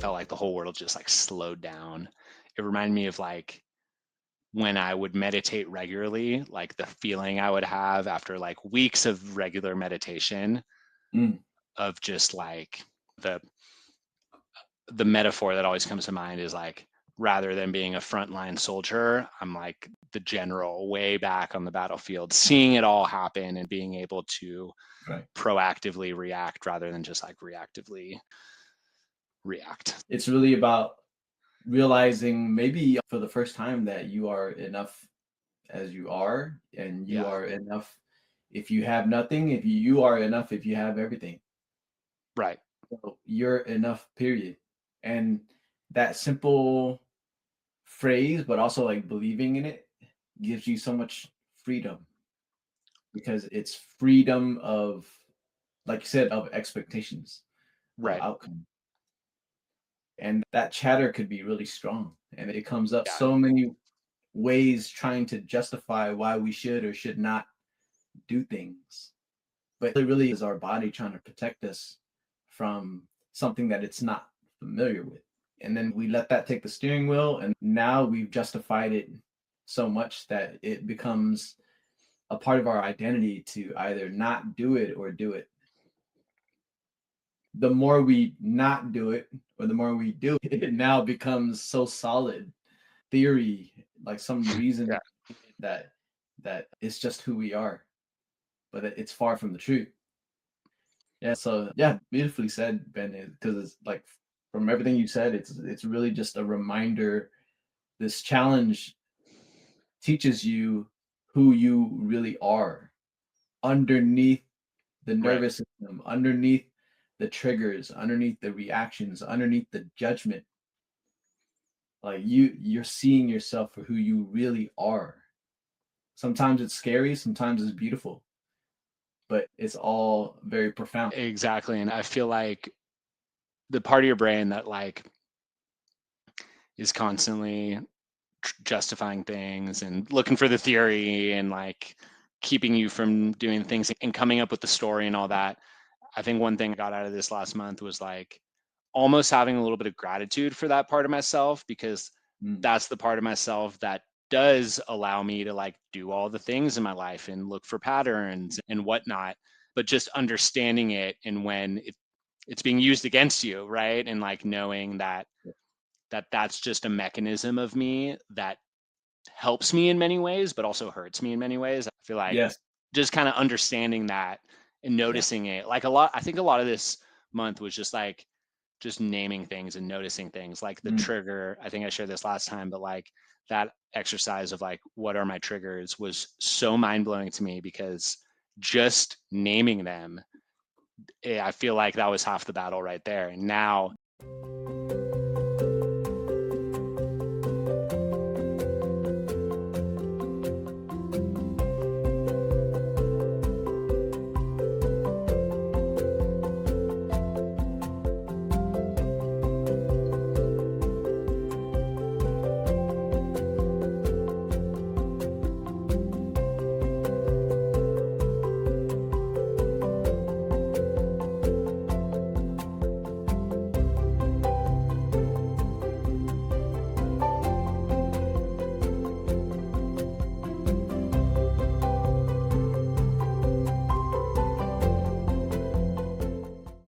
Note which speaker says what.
Speaker 1: felt like the whole world just like slowed down. It reminded me of like when I would meditate regularly, like the feeling I would have after like weeks of regular meditation
Speaker 2: Mm.
Speaker 1: of just like the metaphor that always comes to mind is like, rather than being a frontline soldier, I'm like the general way back on the battlefield, seeing it all happen and being able to
Speaker 2: Right.
Speaker 1: proactively react rather than just like reactively react.
Speaker 2: It's really about realizing maybe for the first time that you are enough as you are, and you
Speaker 1: Yeah.
Speaker 2: are enough if you have nothing, if you are enough if you have everything.
Speaker 1: Right.
Speaker 2: So you're enough, period. And that simple phrase, but also like believing in it, gives you so much freedom, because it's freedom of, like you said, of expectations, of
Speaker 1: Right.
Speaker 2: outcome. And that chatter could be really strong. And it comes up
Speaker 1: Yeah.
Speaker 2: so many ways trying to justify why we should or should not do things. But it really is our body trying to protect us from something that it's not familiar with. And then we let that take the steering wheel, and now we've justified it so much that it becomes a part of our identity to either not do it or do it. The more we not do it or the more we do it, it now becomes so solid theory, like some reason
Speaker 1: Yeah.
Speaker 2: that it's just who we are, but it's far from the truth. Yeah, so yeah, beautifully said, Ben, because it's like from everything you said, it's really just a reminder. This challenge teaches you who you really are underneath the
Speaker 1: Right.
Speaker 2: nervous system, underneath the triggers, underneath the reactions, underneath the judgment. Like you're seeing yourself for who you really are. Sometimes it's scary, sometimes it's beautiful, but it's all very profound.
Speaker 1: Exactly. And I feel like the part of your brain that like is constantly justifying things and looking for the theory and like keeping you from doing things and coming up with the story and all that. I think one thing I got out of this last month was like almost having a little bit of gratitude for that part of myself, because
Speaker 2: Mm,
Speaker 1: that's the part of myself that does allow me to like do all the things in my life and look for patterns and whatnot, but just understanding it and when it's being used against you, right? And like knowing that that's just a mechanism of me that helps me in many ways, but also hurts me in many ways. I feel like
Speaker 2: yes,
Speaker 1: just kind of understanding that and
Speaker 2: yeah.
Speaker 1: noticing it. Like a lot, I think a lot of this month was just like just naming things and noticing things like the
Speaker 2: Mm,
Speaker 1: trigger. I think I shared this last time, but like that exercise of like, what are my triggers was so mind blowing to me, because just naming them, I feel like that was half the battle right there. And now